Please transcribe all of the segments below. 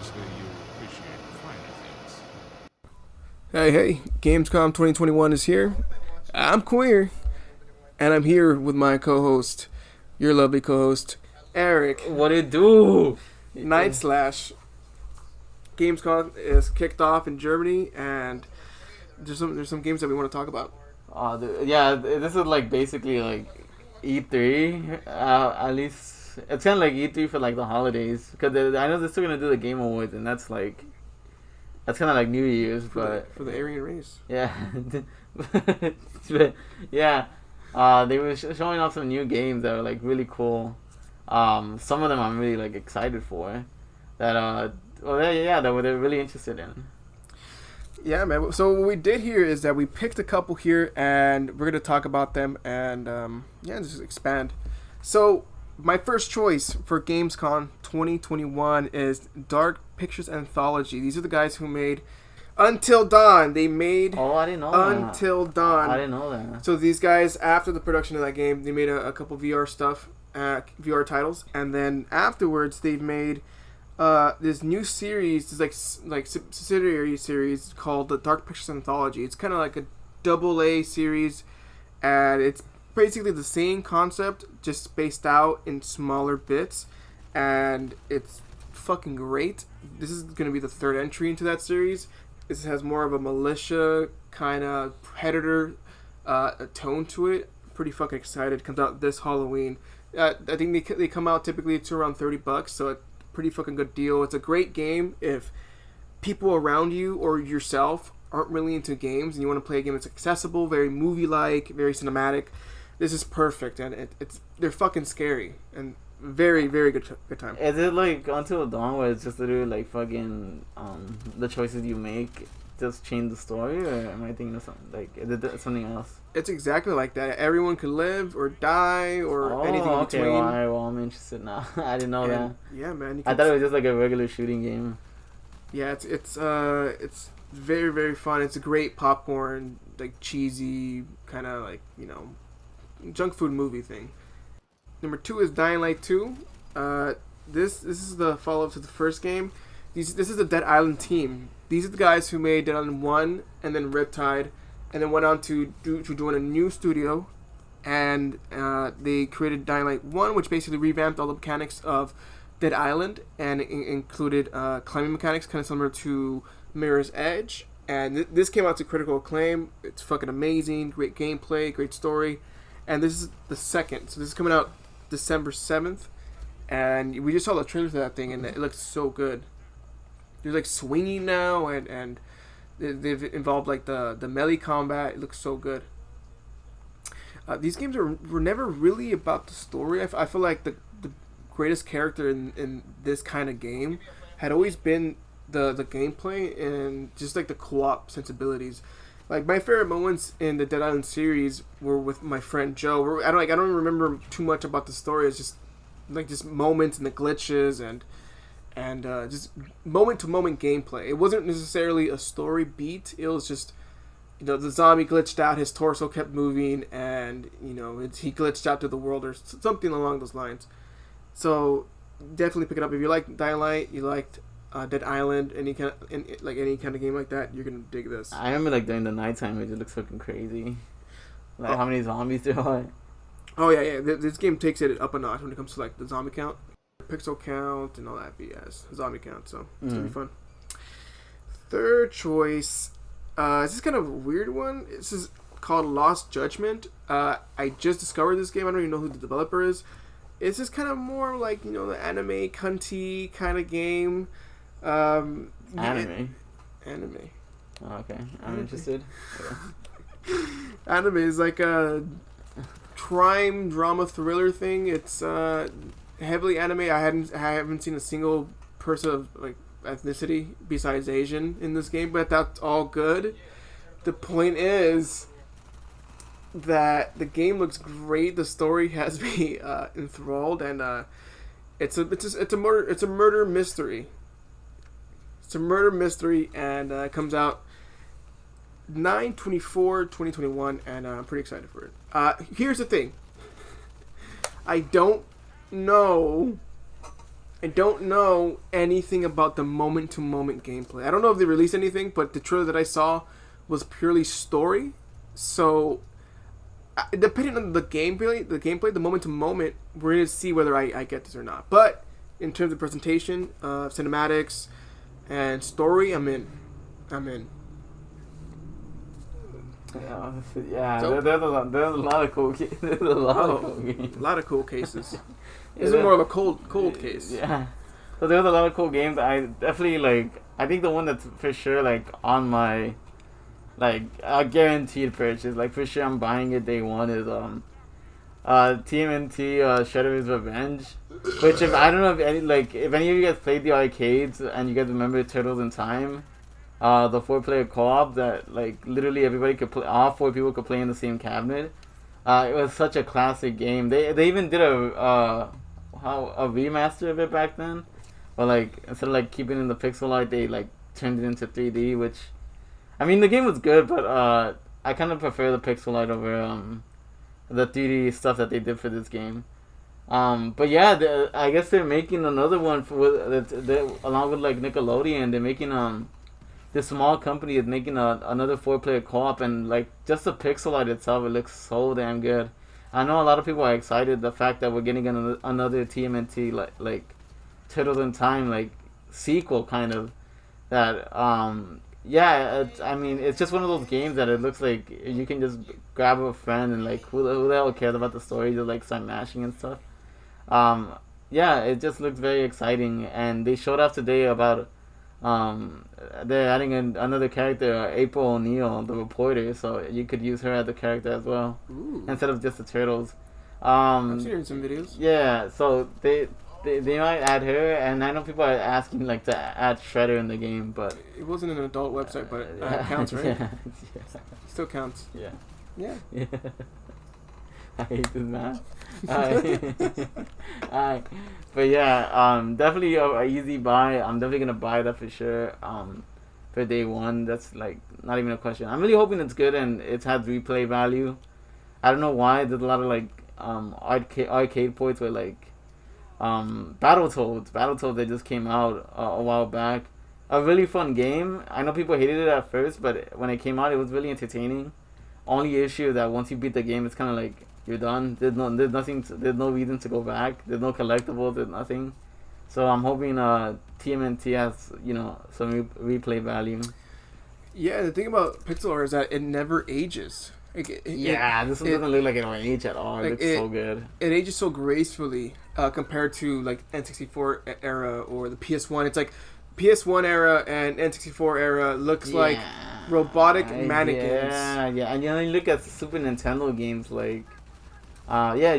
obviously you appreciate finer things. Hey, GamesCon 2021 is here. I'm queer, and I'm here with my co-host, your lovely co-host, Eric. What it do? Night Slash. GamesCon is kicked off in Germany, and there's some games that we want to talk about. This is like basically like E3. At least it's kind of like E3 for like the holidays, because I know they're still gonna do the Game Awards, and that's kind of like New Year's, but For the Aryan race. yeah, yeah. They were showing off some new games that are like really cool. Some of them I'm really like excited for. That they're really interested in. Yeah, man. So what we did here is that we picked a couple here, and we're gonna talk about them and just expand. So my first choice for GamesCon 2021 is Dark Pictures Anthology. These are the guys who made Until Dawn. They made I didn't know Until Dawn. I didn't know that. So these guys, after the production of that game, they made a couple VR stuff, VR titles, and then afterwards they've made this new series, this like subsidiary series called the Dark Pictures Anthology. It's kind of like a AA series, and it's basically the same concept, just spaced out in smaller bits, and it's fucking great. This is going to be the third entry into that series. This has more of a militia kind of predator tone to it. Pretty fucking excited. Comes out this Halloween. I think they come out typically to around $30, so it's a pretty fucking good deal. It's a great game if people around you or yourself aren't really into games and you want to play a game that's accessible, very movie-like, very cinematic. This is perfect, and they're fucking scary and very, very good time. Is it like Until Dawn, where it's just literally like fucking the choices you make just change the story, or am I thinking of something like is it something else? It's exactly like that. Everyone could live or die or anything in between. Well, I'm interested now. I didn't know that. Yeah, man. I thought it was just like a regular shooting game. Yeah, it's very, very fun. It's a great popcorn, like cheesy kind of like junk food movie thing. Number 2 is Dying Light 2. This is the follow-up to the first game. This is the Dead Island team. These are the guys who made Dead Island 1 and then Riptide, and then went on to join a new studio, and they created Dying Light 1, which basically revamped all the mechanics of Dead Island, and included climbing mechanics, kind of similar to Mirror's Edge. And this came out to critical acclaim. It's fucking amazing. Great gameplay, great story. And this is the second. So this is coming out December 7th. And we just saw the trailer for that thing, and it looks so good. There's like swinging now, and they've involved like the melee combat. It looks so good. These games were never really about the story. I feel like the greatest character in this kind of game had always been the gameplay and just like the co-op sensibilities. Like my favorite moments in the Dead Island series were with my friend Joe. I don't remember too much about the story. It's just like just moments and the glitches and just moment to moment gameplay. It wasn't necessarily a story beat. It was just the zombie glitched out, his torso kept moving, and he glitched out to the world or something along those lines. So definitely pick it up if you like Dying Light. You liked Dead Island, any kind of game like that, you're gonna dig this. I remember like during the nighttime, it just looks fucking crazy. Like how many zombies there are. Oh yeah. This game takes it up a notch when it comes to like the zombie count, pixel count, and all that BS. Zombie count, so it's gonna be fun. Third choice, this is kind of a weird one. This is called Lost Judgment. I just discovered this game. I don't even know who the developer is. It's just kind of more like the anime cunty kind of game. Anime. Oh, okay, I'm interested. Anime is like a crime drama thriller thing. It's heavily anime. I haven't seen a single person of like ethnicity besides Asian in this game, but that's all good. The point is that the game looks great. The story has me enthralled, and it's a murder mystery. It's a murder mystery, and it comes out 9/24/2021, and I'm pretty excited for it. Here's the thing. I don't know I don't know anything about the moment-to-moment gameplay. I don't know if they released anything, but the trailer that I saw was purely story. So, depending on the gameplay, the moment-to-moment, we're gonna see whether I get this or not. But in terms of presentation, cinematics, and story, I'm in. Yeah, So- there's a lot of cool games. There's a lot of cool games. A lot of cool cases. This is more of a cold case. Yeah. So there's a lot of cool games. I definitely I think the one that's for sure on my a guaranteed purchase. For sure I'm buying it day one is TMNT Shredder's Revenge. Which I don't know if any of you guys played the arcades and you guys remember Turtles in Time. The 4-player co-op that literally everybody could play, all 4 people could play in the same cabinet. It was such a classic game. They even did a remaster of it back then, but instead of keeping it in the pixel art, they turned it into 3D. Which, I mean, the game was good, but I kind of prefer the pixel art over the 3D stuff that they did for this game. But yeah, I guess they're making another one along with Nickelodeon. They're making this small company is making another 4-player co-op, and just the pixel art itself, it looks so damn good. I know a lot of people are excited the fact that we're getting another TMNT Turtles in Time sequel kind of. That yeah, I mean it's just one of those games that it looks like you can just grab a friend and who the hell cares about the story, just start mashing and stuff. Yeah, it just looks very exciting, and they showed off today about they're adding another character, April O'Neil, the reporter, so you could use her as a character as well. Ooh. Instead of just the turtles. I've seen her in some videos. Yeah, so they might add her, and I know people are asking to add Shredder in the game, but It wasn't an adult website, but it counts, right? Yeah, Still counts. yeah. Yeah. Yeah. I hate this math. But yeah, definitely a easy buy. I'm definitely gonna buy that for sure. For day one, that's not even a question. I'm really hoping it's good and it has replay value. I don't know why. There's a lot of arcade ports where Battletoads. Battletoads that just came out a while back. A really fun game. I know people hated it at first, but when it came out, it was really entertaining. Only issue that once you beat the game, it's kind of you're done. There's no reason to go back. There's no collectibles. There's nothing. So I'm hoping TMNT has some replay value. Yeah, the thing about pixel art is that it never ages. This one doesn't look like it'll age at all. It looks so good. It ages so gracefully compared to N64 era or the PS1. It's PS1 era and N64 era looks like robotic mannequins. Yeah, and you look at Super Nintendo games you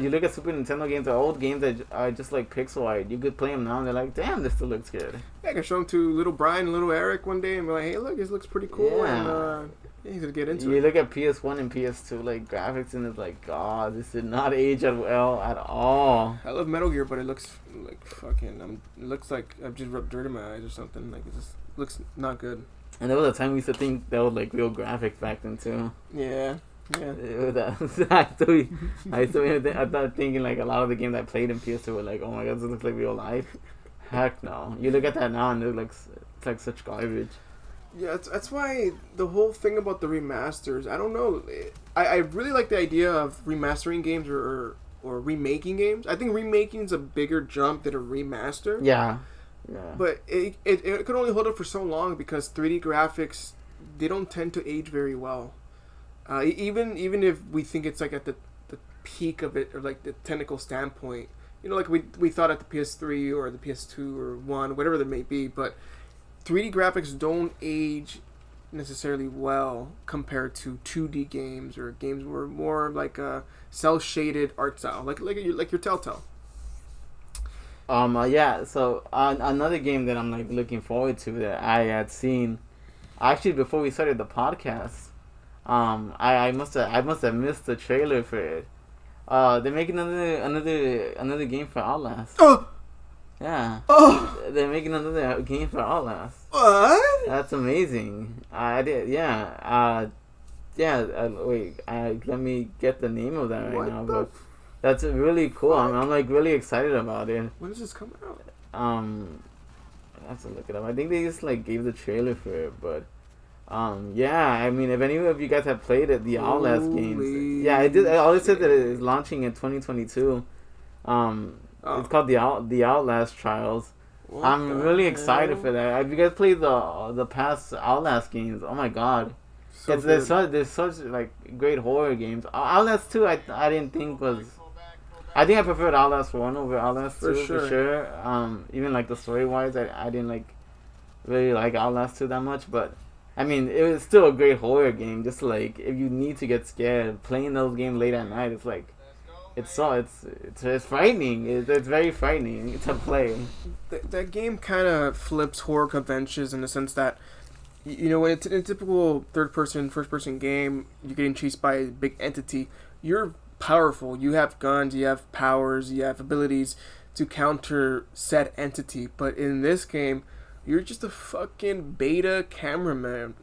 look at Super Nintendo games or old games that are just pixel art. You could play them now and they're damn, this still looks good. Yeah, I can show them to little Bryan and little Erick one day and be like, hey, look, this looks pretty cool. Yeah. And he's gonna get into it. You look at PS1 and PS2 graphics and it's God, this did not age well at all. I love Metal Gear, but it looks fucking. It looks like I've just rubbed dirt in my eyes or something. It just looks not good. And there was a time we used to think that was real graphics back then too. Yeah. I started thinking a lot of the games I played in PS2 were oh my god, this looks like real life. Heck no. You look at that now and it looks such garbage. Yeah, that's why the whole thing about the remasters, I don't know. I really like the idea of remastering games or remaking games. I think remaking is a bigger jump than a remaster. Yeah. But it could only hold up for so long because 3D graphics, they don't tend to age very well. Even if we think it's at the peak of it or the technical standpoint, we thought at the PS3 or the PS2 or 1, whatever there may be, but 3D graphics don't age necessarily well compared to 2D games or games were more cell shaded art style, like your Telltale. Yeah. So another game that I'm looking forward to that I had seen, actually before we started the podcast. I must have missed the trailer for it. They're making another game for Outlast. Oh. Yeah. Oh. They're making another game for Outlast. What? That's amazing. I did. Yeah. Wait. Let me get the name of that right now. But that's really cool. I'm really excited about it. When does this come out? I have to look it up. I think they just like gave the trailer for it, but yeah. I mean, if any of you guys have played it, the Outlast games, yeah, it did. All it said that it is launching in 2022. It's called the Outlast Trials. I'm really excited for that. Have you guys played the past Outlast games? Oh my god. So There's such like great horror games. Outlast 2 I didn't think was. I think I preferred Outlast 1 over Outlast 2 for sure. Even like the story wise, I didn't like really like Outlast 2 that much, but I mean it was still a great horror game. Just like if you need to get scared, playing those games late at night, it's like it's frightening. It's very frightening to play. That game kind of flips horror conventions in the sense that, you know, when it's in a typical third-person, first-person game, you're getting chased by a big entity. You're powerful. You have guns, you have powers, you have abilities to counter said entity. But in this game, you're just a fucking beta cameraman.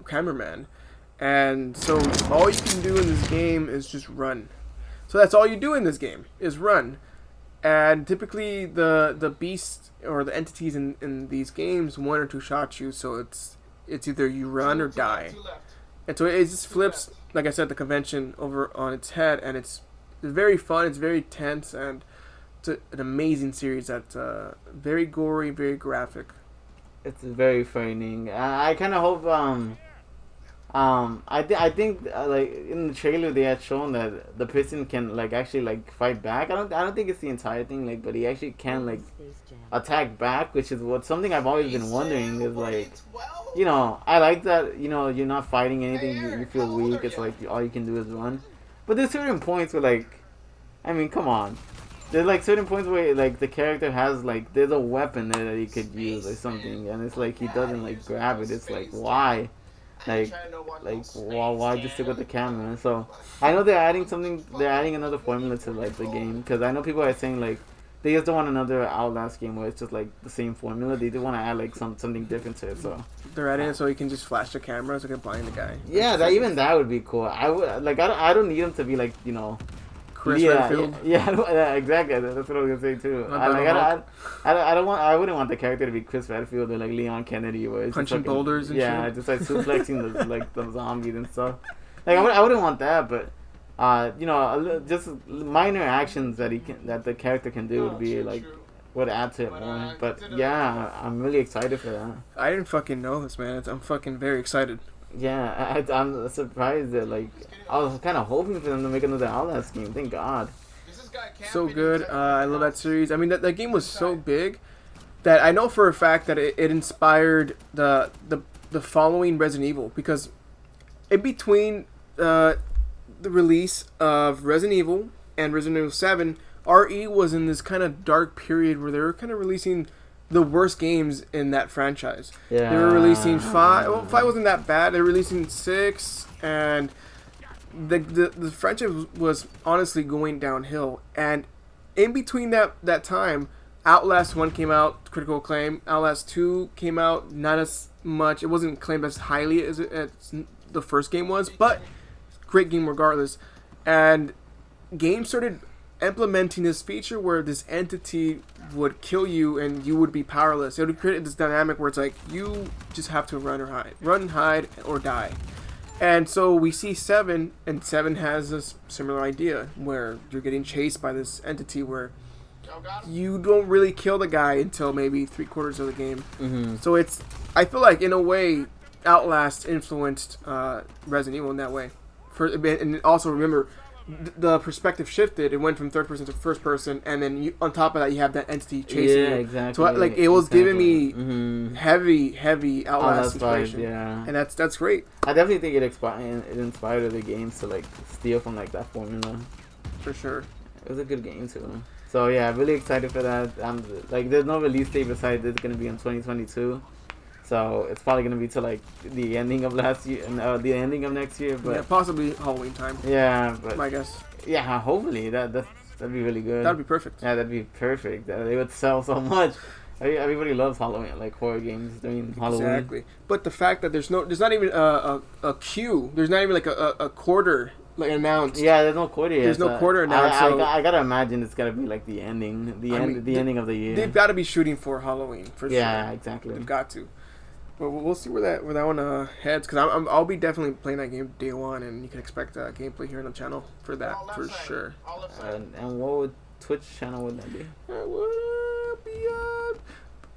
And so all you can do in this game is just run. So that's all you do in this game is run. And typically the beasts or the entities in these games, one or two shots you, so it's either you run or die. And so it just flips, like I said, the convention over on its head, and it's very fun, it's very tense, and it's an amazing series that's very gory, very graphic. It's very frightening. I kind of hope I think like in the trailer they had shown that the person can like actually like fight back. I don't think it's the entire thing, like, but he actually can like attack back, which is something I've always been wondering is like, you know, I like that, you know, you're not fighting anything, you feel weak, it's like all you can do is run. But there's certain points where like, I mean, come on. There's like certain points where like the character has like, there's a weapon there that he could use or something, and it's like he doesn't like grab it. It's like, why? Like why just stick with the camera? So I know they're adding another formula to like the game, because I know people are saying like they just don't want another Outlast game where it's just like the same formula. They do want to add like something different to it. So they're adding it so you can just flash the camera so you can blind the guy. Yeah, that would be cool. I would like I don't need him to be like, you know, Chris Redfield. Yeah, exactly. That's what I was gonna say too. I wouldn't want the character to be Chris Redfield or like Leon Kennedy, where it's punching boulders and shit. Just like suplexing the zombies and stuff. Like I wouldn't want that, but you know, just minor actions that the character can do would be like would add to it more. But yeah, I'm really excited for that. I didn't fucking know this, man. I'm fucking very excited. Yeah, I'm surprised that like I was kind of hoping for them to make another Outlast game. Thank God. So good. I love that series. I mean, that game was so big that I know for a fact that it inspired the following Resident Evil, because in between the release of Resident Evil and Resident Evil 7, RE was in this kind of dark period where they were kind of releasing the worst games in that franchise. Yeah. They were releasing 5. Well, 5 wasn't that bad. They were releasing 6, and the franchise was honestly going downhill. And in between that time, Outlast 1 came out, critical acclaim. Outlast 2 came out, not as much. It wasn't claimed as highly as the first game was, but great game regardless. And games started implementing this feature where this entity would kill you and you would be powerless. It would create this dynamic where it's like you just have to run, hide, or die. And so we see 7, and 7 has this similar idea where you're getting chased by this entity where you don't really kill the guy until maybe 3/4 of the game. Mm-hmm. So I feel like in a way Outlast influenced Resident Evil in that way. And also remember, the perspective shifted. It went from third person to first person, and then on top of that, you have that entity chasing you. Yeah, exactly. So like it was giving me heavy Outlast inspiration. Yeah, and that's great. I definitely think it inspired other games to like steal from like that formula. For sure, it was a good game too. So yeah, I'm really excited for that. Like there's no release date besides it's gonna be in 2022. So it's probably gonna be to like the ending of last year and the ending of next year, but yeah, possibly Halloween time. Yeah, but my guess. Yeah, hopefully that'd be really good. That'd be perfect. Yeah, that'd be perfect. They would sell so much. Everybody loves Halloween, like horror games during Halloween. Exactly. But the fact that there's not even a queue. There's not even like a quarter like announced. Yeah, there's no quarter yet. There's no quarter announced. I gotta imagine it's gotta be like the ending, the ending of the year. They've got to be shooting for Halloween for sure. Yeah, exactly. They've got to. But we'll see where that one heads, because I'll be definitely playing that game day one, and you can expect gameplay here on the channel for that for sure. And what would Twitch channel would that be? It would be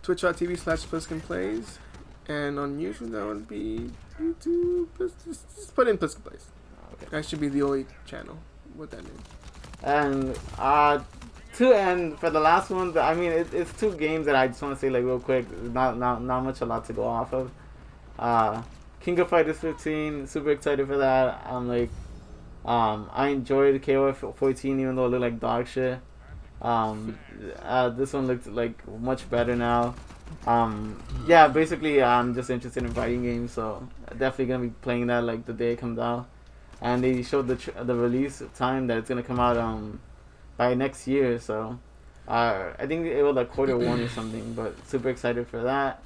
twitch.tv/PliskinPlays, and on YouTube that would be YouTube. Just put in PliskinPlays. Okay. That should be the only channel with that name. And and for the last one, I mean, it's two games that I just want to say like real quick. Not much a lot to go off of. King of Fighters 15, super excited for that. I'm like, I enjoyed KOF 14 even though it looked like dog shit. This one looked like much better now. Yeah, basically I'm just interested in fighting games, so definitely gonna be playing that like the day it comes out. And they showed the release time that it's gonna come out by next year, so I think it was like Q1 or something, but super excited for that.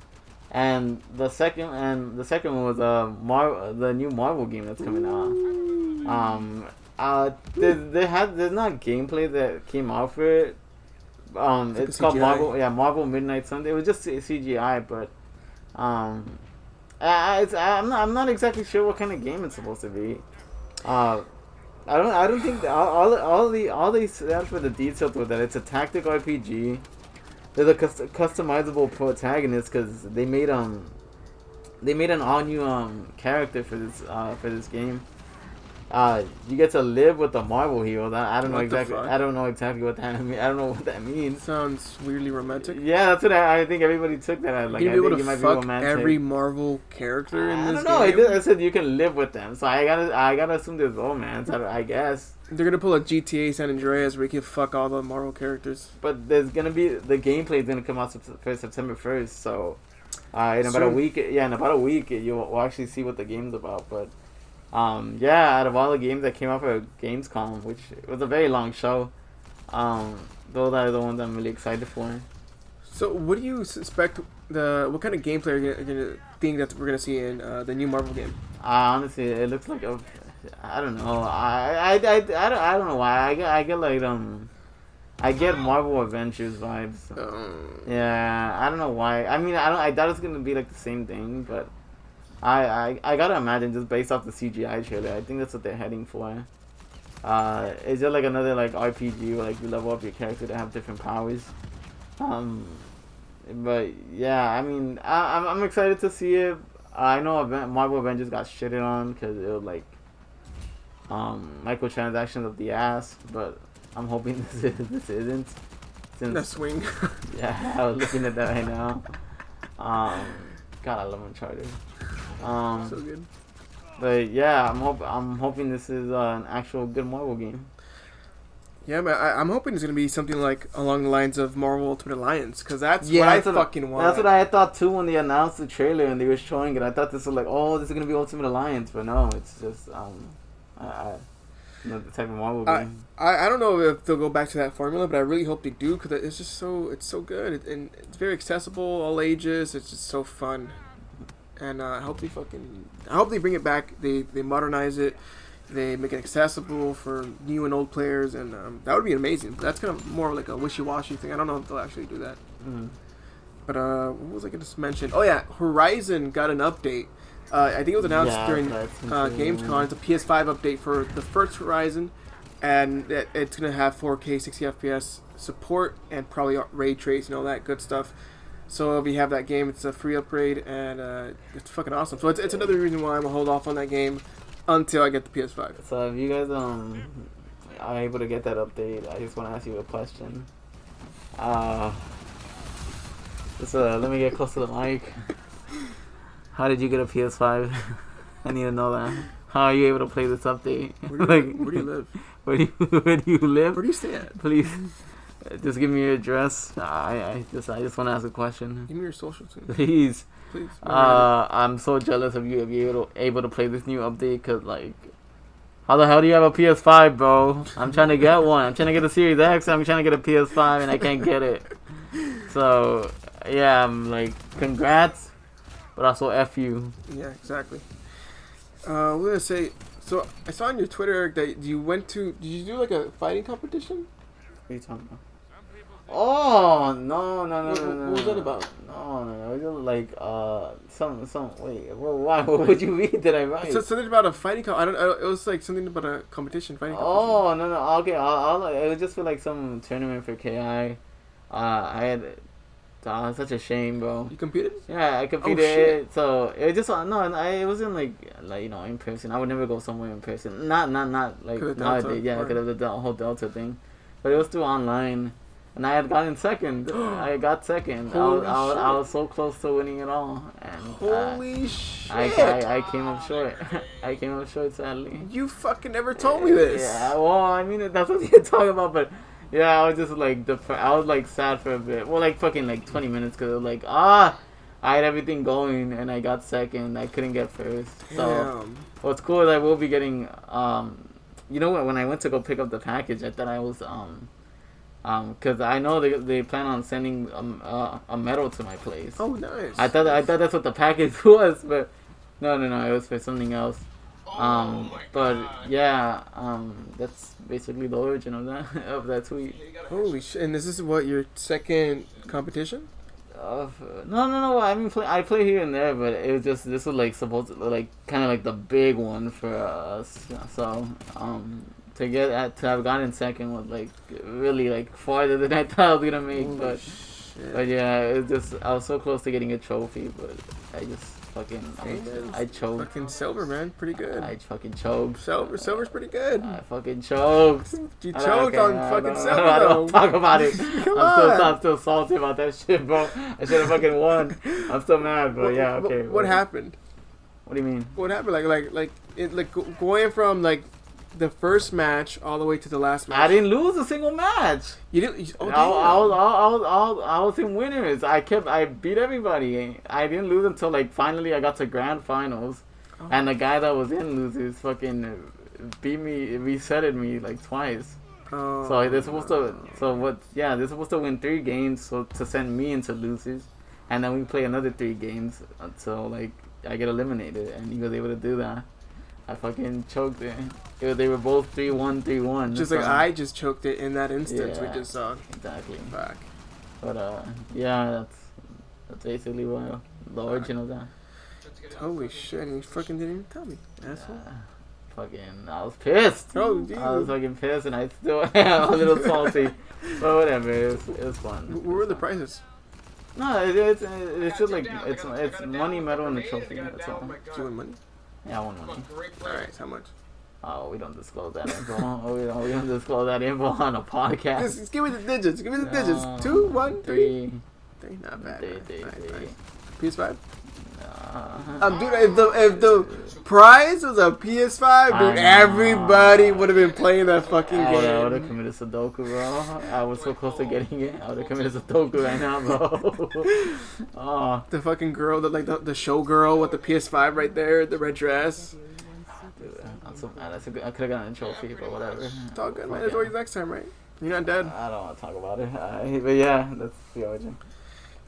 And the second one was the new Marvel game that's coming out. There's not gameplay that came out for it. It's called CGI. Marvel Midnight Sunday. It was just CGI, but I'm not exactly sure what kind of game it's supposed to be. I don't think all they said for the details was that it's a tactical RPG. There's a customizable protagonist because they made an all new character for this game. You get to live with the Marvel hero. I don't know exactly what that means. I don't know what that means. Sounds weirdly romantic. Yeah, that's what I think everybody took that as. Like, You'd be able to might fuck be romantic. every Marvel character in this game. I don't know. I said you can live with them, so I gotta assume there's romance. I guess they're gonna pull a GTA San Andreas where you can fuck all the Marvel characters. But there's gonna be the gameplay is gonna come out for September 1st. So in about a week, you'll actually see what the game's about. But out of all the games that came out for GamesCon, which was a very long show, those are the ones I'm really excited for. So, what do you suspect? What kind of gameplay are you gonna think that we're gonna see in the new Marvel game? Honestly, it looks like I don't know. I don't know why. I get Marvel Avengers vibes. Yeah, I don't know why. I mean, I thought it's gonna be like the same thing, but I gotta imagine just based off the CGI trailer, I think that's what they're heading for. It's just like another like RPG where like you level up your character to have different powers. But yeah, I mean, I'm excited to see it. I know Marvel Avengers got shitted on because it was like microtransactions of the ass, but I'm hoping this isn't. Since That swing. yeah, I was looking at that right now. God, I love Uncharted. So good. But yeah, I'm hoping this is an actual good Marvel game. Yeah, man, I'm hoping it's gonna be something like along the lines of Marvel Ultimate Alliance, because that's what I fucking want. That's what I thought too when they announced the trailer and they were showing it. I thought this was like, oh, this is gonna be Ultimate Alliance, but no, it's just the type of Marvel game. I don't know if they'll go back to that formula, but I really hope they do, because it's just so good, and it's very accessible, all ages. It's just so fun, and I hope they bring it back. They modernize it. They make it accessible for new and old players, and that would be amazing. But that's kind of more like a wishy-washy thing. I don't know if they'll actually do that. Mm-hmm. But what was I going to mention? Oh yeah, Horizon got an update. I think it was announced during GamesCon. It's a PS5 update for the first Horizon, and it's going to have 4K 60 FPS support and probably ray trace and all that good stuff. So if you have that game, it's a free upgrade, and it's fucking awesome. So it's another reason why I'm going to hold off on that game until I get the PS5. So if you guys are able to get that update, I just want to ask you a question. Let me get close to the mic. How did you get a PS5? I need to know that. How are you able to play this update? Where do you live? Where do you live? Where do you stay at? Please, just give me your address. I just want to ask a question. Give me your social too. Please. Please. I'm so jealous of you if you're able to play this new update, cause like, how the hell do you have a PS5, bro? I'm trying to get one. I'm trying to get a Series X. I'm trying to get a PS5 and I can't get it. So yeah, I'm like, congrats, but also F you. Yeah, exactly. We're gonna say So I saw on your Twitter, Eric, that you went to. Did you do like a fighting competition? What are you talking about? Oh no! What was that about? No. It was like some. Wait, why? What would you read that I write? So something about a fighting. I don't. It was like something about a competition, fighting competition. Oh no! Okay, it was just for like some tournament for KI. I had. Such a shame, bro. You competed? Yeah, I competed. Oh, shit. So it was just it wasn't like in person. I would never go somewhere in person. Not like nowadays. Yeah, because of the whole Delta thing. But it was through online, and I had gotten second. I got second. I was so close to winning it all. And holy shit! I came up short. I came up short, sadly. You fucking never told me this. Yeah, well, I mean that's what you're talking about, but. Yeah, I was just like I was like sad for a bit. Well, like fucking like 20 minutes because it was like I had everything going and I got second. I couldn't get first. So damn. What's cool is I will be getting you know what? When I went to go pick up the package, I thought I was because I know they plan on sending a medal to my place. Oh, nice. I thought that's what the package was, but no, it was for something else. But yeah, that's basically the origin of that tweet. Holy shit! And is this what your second competition? No. I mean, I play here and there, but it was just this was like supposed to like kind of like the big one for us. So to have gotten second was like really like farther than I thought I was gonna make. Holy But yeah, it was just I was so close to getting a trophy, but I just. I choked. Fucking silver, man, pretty good. I fucking choked. Silver's pretty good. I fucking choked. You choked on fucking silver, I though. don't talk about it. I'm still salty about that shit, bro. I should have fucking won. I'm still mad, but yeah, okay. What happened? What do you mean? What happened? Like going from like the first match all the way to the last match. I didn't lose a single match. You didn't. Oh, I was in winners. I beat everybody. I didn't lose until like finally I got to grand finals, and the guy that was in losers fucking beat me, resetted me like twice. Oh, so they're supposed to. So what? Yeah, they're supposed to win 3 games so to send me into losers, and then we play another 3 games until like I get eliminated, and he was able to do that. I fucking choked it. They were both 3-1, 3-1. Just like I just choked it in that instance we just saw. Exactly. Back. But yeah, that's basically the origin of that. Holy shit! And you fucking didn't even tell me, asshole. I was pissed. Oh, dude. I was fucking pissed, and I still am a little salty. But whatever, it was fun. What were the prizes? No, it's just like it's money, medal, and a trophy. That's all. Did you win money? Yeah, I won money. Alright, how much? Oh, we don't disclose that info. we don't disclose that info on a podcast. Just give me the digits. Give me the digits. 2, 1, 3. 3, not bad. Nice. PS5? Dude, if the prize was a PS5, dude, everybody would have been playing that fucking game. I would have committed Sudoku, bro. I was so close to getting it. I would have committed Sudoku right now, bro. The fucking girl, the show girl with the PS5 right there, the red dress. Dude, I'm so mad. I could have gotten a trophy, but whatever. It's all good, man. There's always next time, right? You're not dead. I don't want to talk about it. But yeah, that's the origin.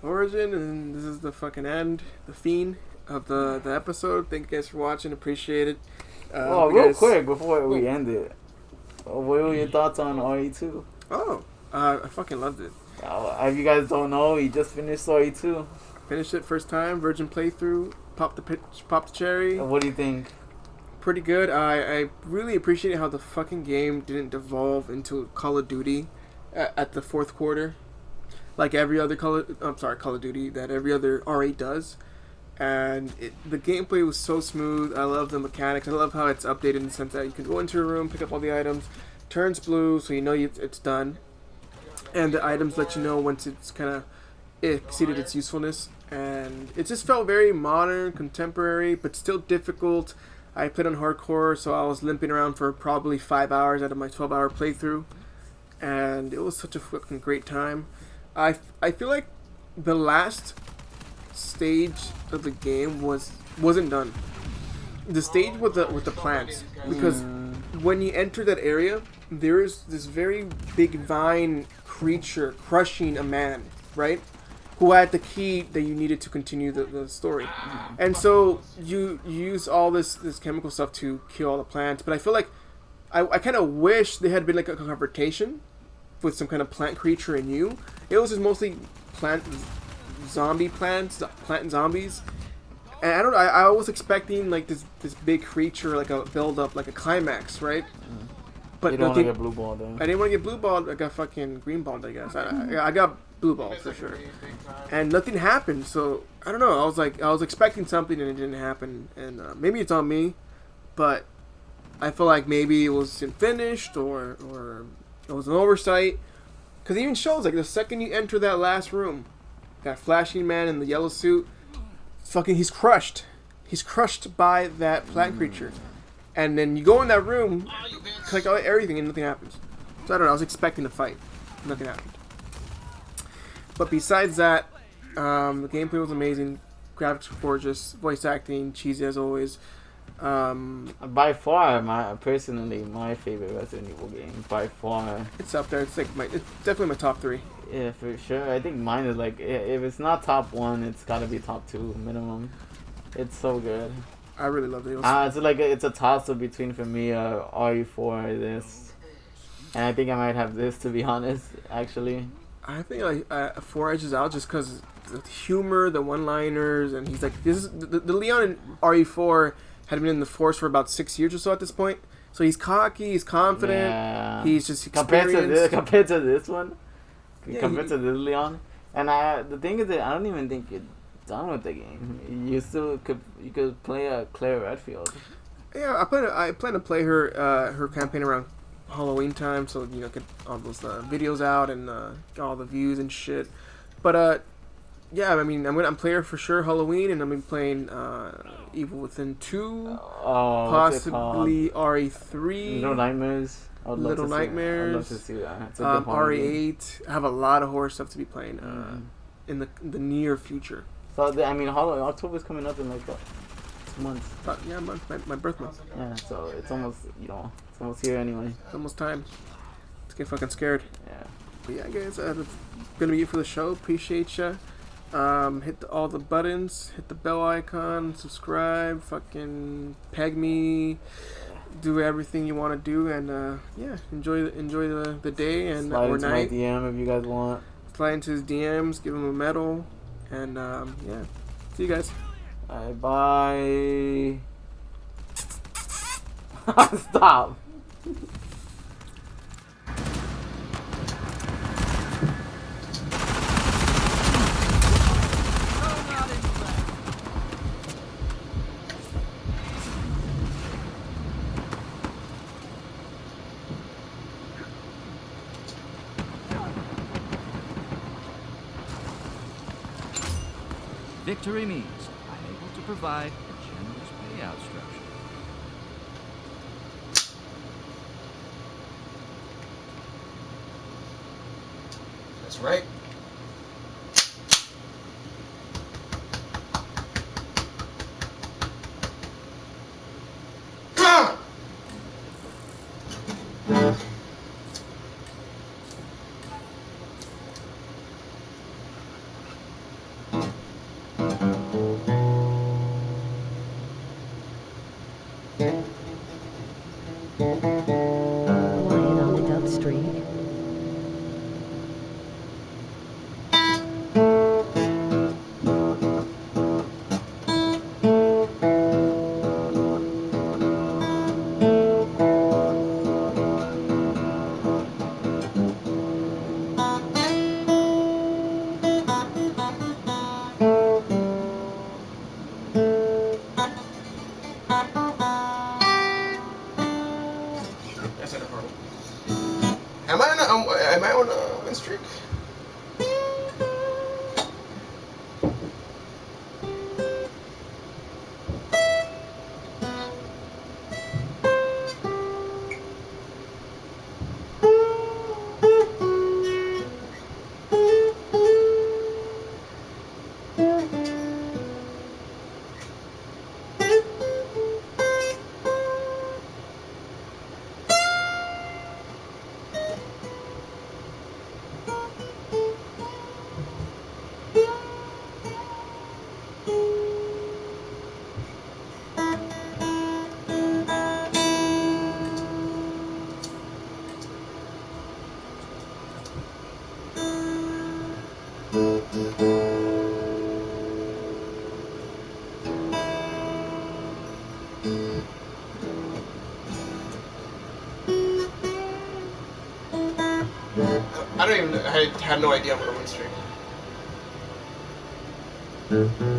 And this is the fucking end, the fiend of the episode. Thank you guys for watching. Appreciate it. Real quick before we end it, what were your thoughts on RE2? Oh, I fucking loved it. If you guys don't know, he just finished RE2. Finished it first time, virgin playthrough. Popped the cherry. What do you think? Pretty good. I really appreciate how the fucking game didn't devolve into Call of Duty at the 4th quarter, like every other Call of Duty that every other R8 does. And the gameplay was so smooth. I love the mechanics. I love how it's updated in the sense that you can go into a room, pick up all the items, turns blue, so you know it's done, and the items let you know once it's kind of exceeded its usefulness. And it just felt very modern, contemporary, but still difficult. I played on hardcore, so I was limping around for probably 5 hours out of my 12-hour playthrough, and it was such a fucking great time. I feel like the last stage of the game wasn't done. The stage with the plants, because when you enter that area, there is this very big vine creature crushing a man, right? who had the key that you needed to continue the story. And so you use all this chemical stuff to kill all the plants. But I feel like I kind of wish there had been like a confrontation with some kind of plant creature in you. It was just mostly plant and zombies. And I don't know, I was expecting like this big creature, like a build up, like a climax, right? But you don't want to get blue balled though. I didn't want to get blue balled. I got fucking green balled, I guess. I got blue balled for sure. And nothing happened, so I don't know. I was expecting something and it didn't happen. And maybe it's on me, but I feel like maybe it wasn't finished or it was an oversight. Because it even shows like the second you enter that last room, that flashing man in the yellow suit, fucking he's crushed. He's crushed by that plant creature. And then you go in that room, collect everything, and nothing happens. So I don't know. I was expecting a fight. Nothing happened. But besides that, the gameplay was amazing. Graphics were gorgeous. Voice acting, cheesy as always. By far, my favorite Resident Evil game. By far. It's up there. It's definitely my top 3. Yeah, for sure. I think mine is like, if it's not top 1, it's got to be top 2 minimum. It's so good. I really love it. It's a toss-up between, for me, RE4 or this. And I think I might have this, to be honest, actually. I think like 4 edges out just because the humor, the one-liners, and he's like, this is the Leon in RE4 had been in the force for about 6 years or so at this point. So he's cocky, he's confident, he's just experienced. Compared to this one, Yeah, compared to this Leon. And the thing is that I don't even think you're done with the game. You still could play a Claire Redfield. Yeah, I plan to play her campaign around Halloween time, so get all those videos out and get all the views and shit. But yeah, I mean, I'm playing her for sure Halloween, and I'm gonna be playing Evil Within 2, possibly RE3, Little Nightmares. Little Nightmares. I'd love to see that. It's a good horror game. RE8. I have a lot of horror stuff to be playing in the near future. So I mean, October's coming up in like 2 months. Yeah, my birth month. Yeah, so it's almost it's almost here anyway. It's almost time. Let's get fucking scared. Yeah. But yeah, guys, that's gonna be it for the show. Appreciate ya. Hit all the buttons, hit the bell icon, subscribe, fucking peg me, do everything you want to do, and yeah, enjoy the day and slide or into night. my DM if you guys want. Slide into his DMs, give him a medal, and yeah, see you guys. Bye. Stop. Victory means I'm able to provide a generous payout structure. That's right. Lion on the dub streak. That's not a problem. Am I on a win streak? I don't even. I had no idea I'm gonna win streak. Let's do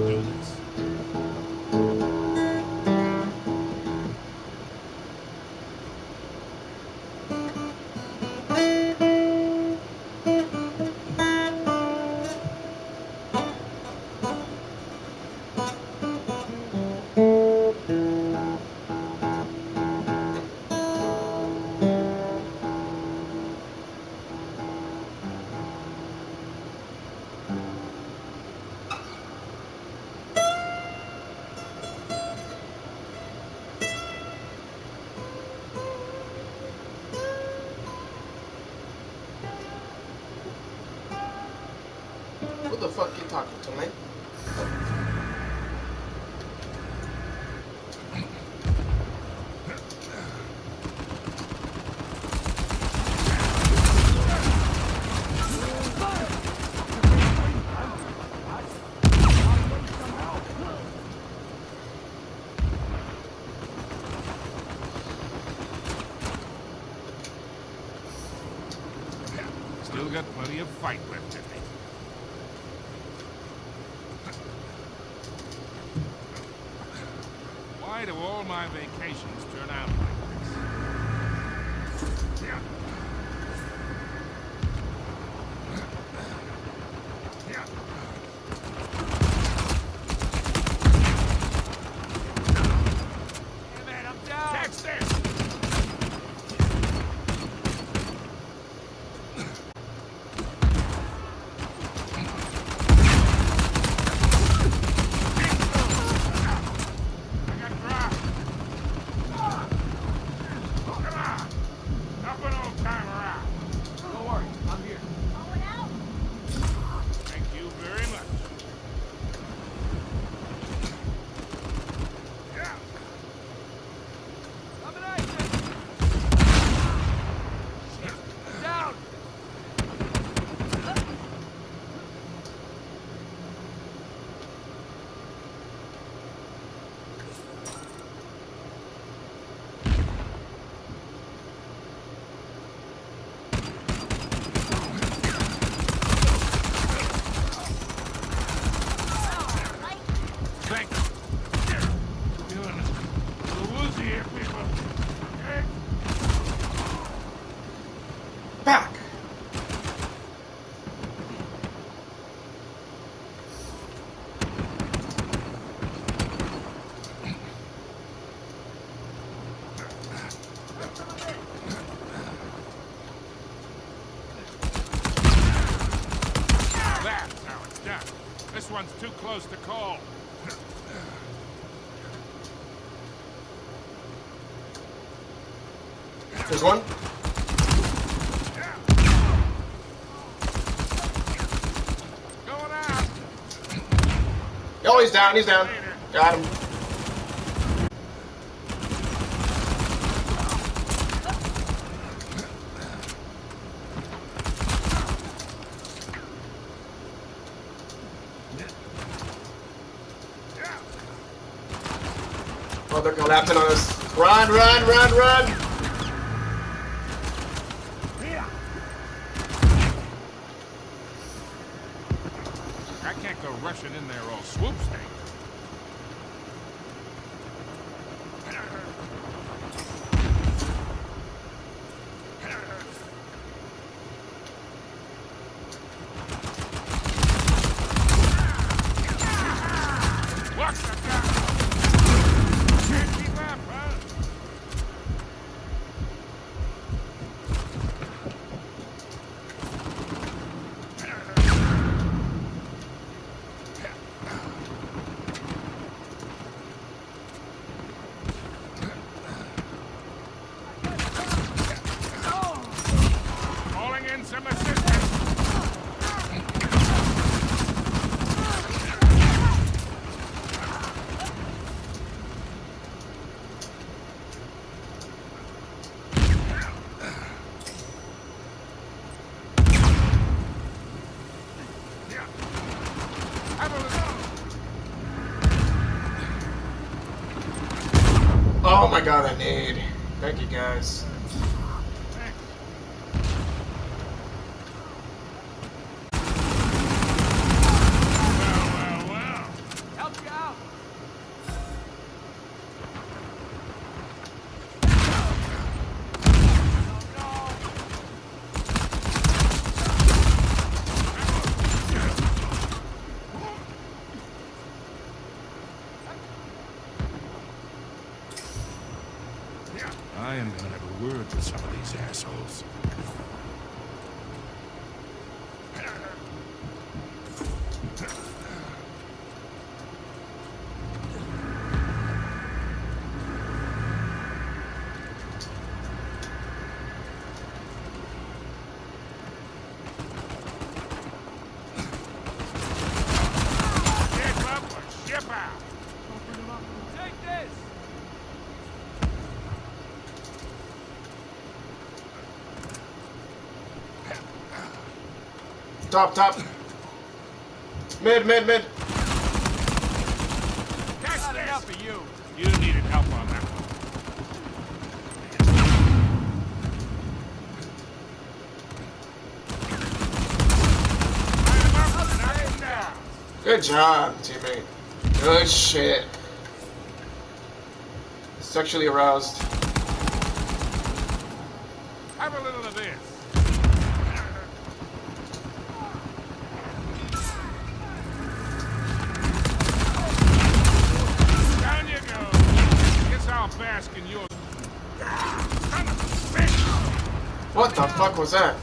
this. Who the fuck you talking to, man? Still got plenty of fight left in me. Why do all my vacations turn out like this? Yeah. Yeah. Hey man, I'm down. Catch this! Thank you. Feeling a little woozy here, people. Okay? Back. That's how it's done. This one's too close to call. There's one. Going out. Oh, he's down. He's down. Got him. Oh, they're collapsing on us. Run, run, run, run! I can't go rushing in there all swoop stake. Watch that guy! Can't keep up, huh? got a need. Thank you guys. Well. Help you out. I am gonna have a word with some of these assholes. Get up or ship out! Take this. Top. Mid. Catch Not this! enough of you. You needed help on that one. I am up, knock him down. Good job, teammate. Good shit. Sexually aroused. Have a little of this. Down you go. Guess I'll bask in your... Son of a bitch! What the fuck was that?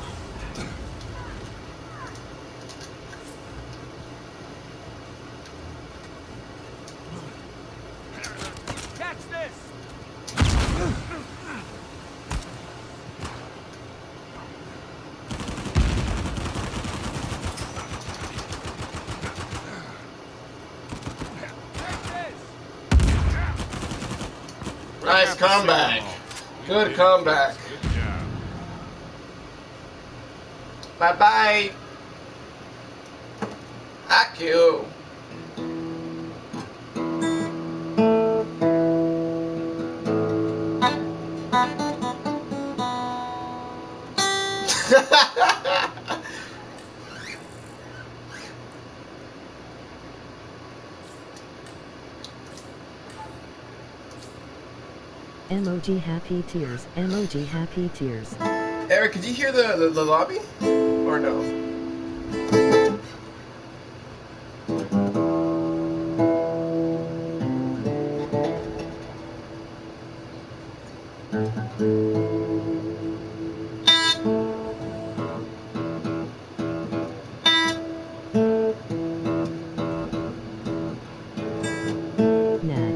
Catch this. Nice comeback. Good comeback. Good job. Bye-bye. Fuck you. Emoji happy tears. Emoji happy tears. Eric, could you hear the lobby? Or no? Ned.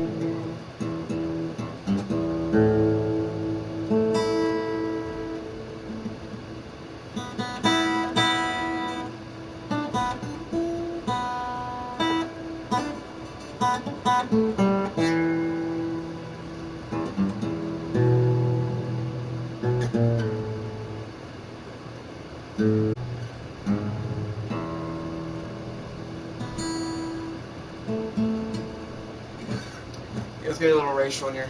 Let's get a little racial in here.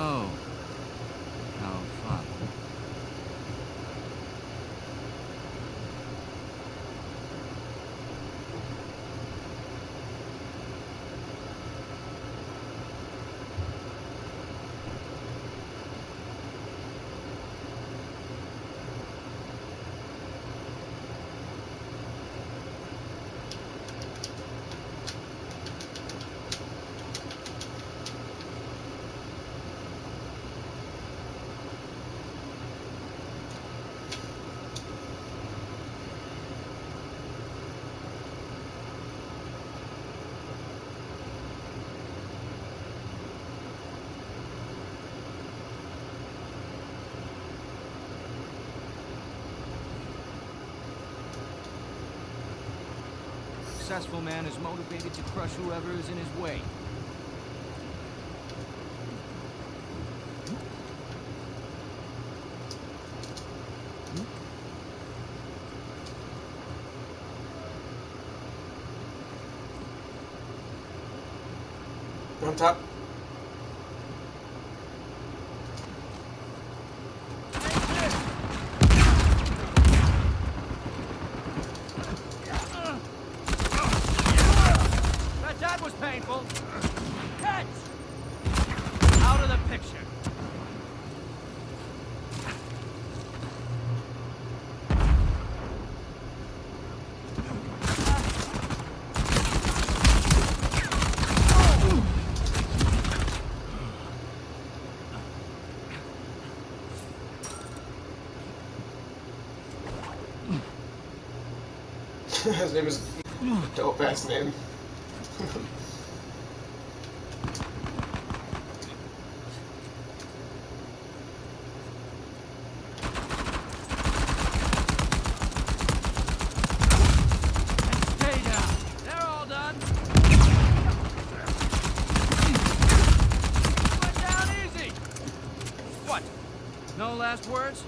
Oh. How fun. A successful man is motivated to crush whoever is in his way. On top. That was painful. Catch! Out of the picture. His name is dope ass name. Stay down. They're all done. Went down easy. What? No last words?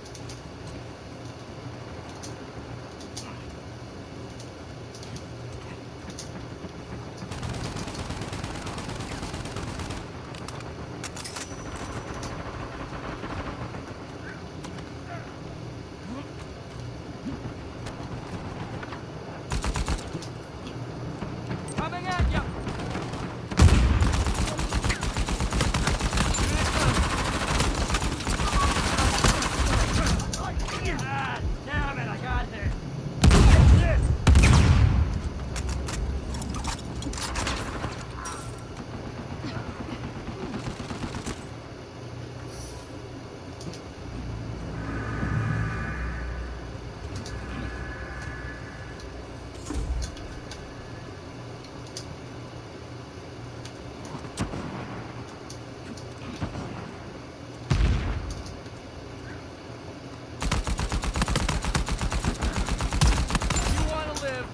Coming at ya! Ah, damn it, I got there. You want to live?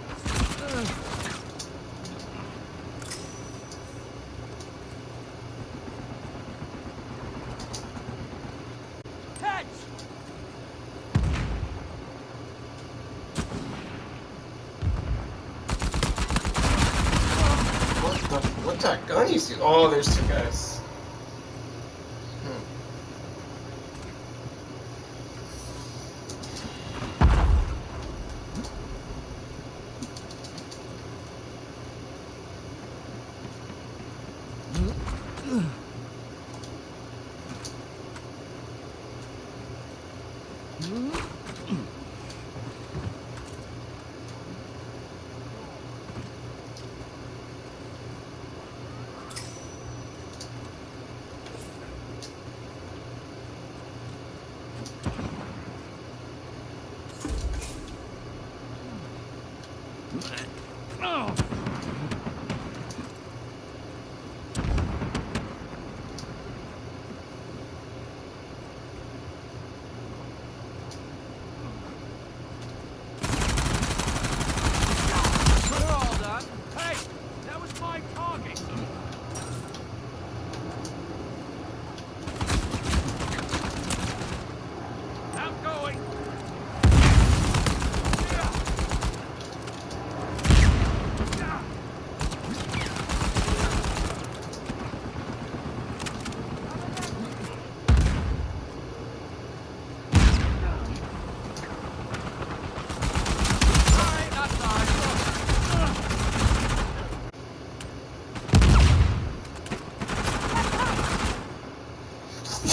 Catch! What's that gun you see? Oh, there's two guys. Oh.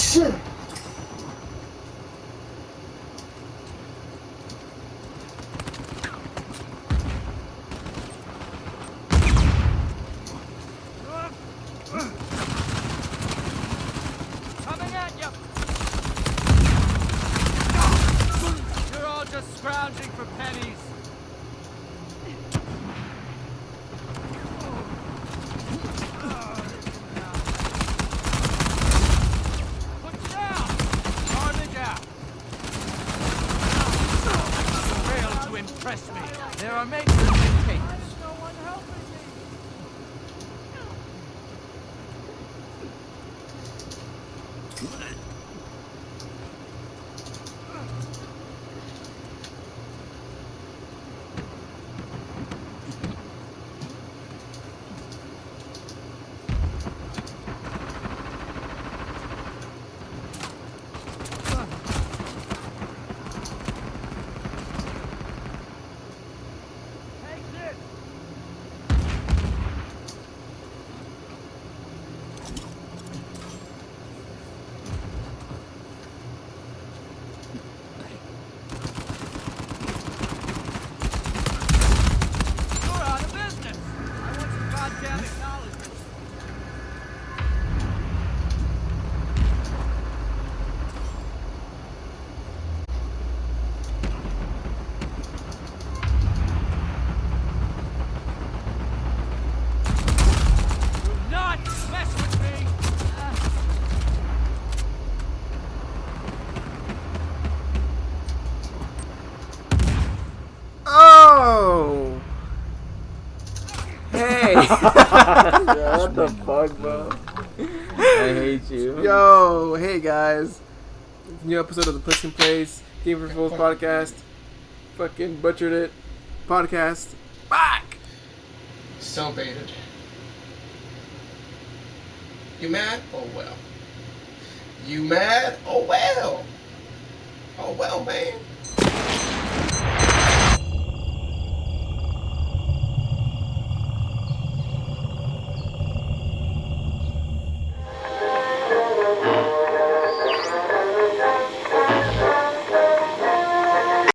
Coming at you! You're all just scrounging for pennies. Put down! Garbage out! Failed to impress me. There are makers and takers. No one helping me. Take this! You're out of business! I want some goddamn acknowledgement. Do not mess with me! Oh! Hey! What the fuck, bro? I hate you. Yo, hey guys. New episode of the PliskinPlays GamingForFools podcast. Fucking butchered it. Podcast. Back! So baited. You mad? Oh well. You mad? Oh well. Oh well, man.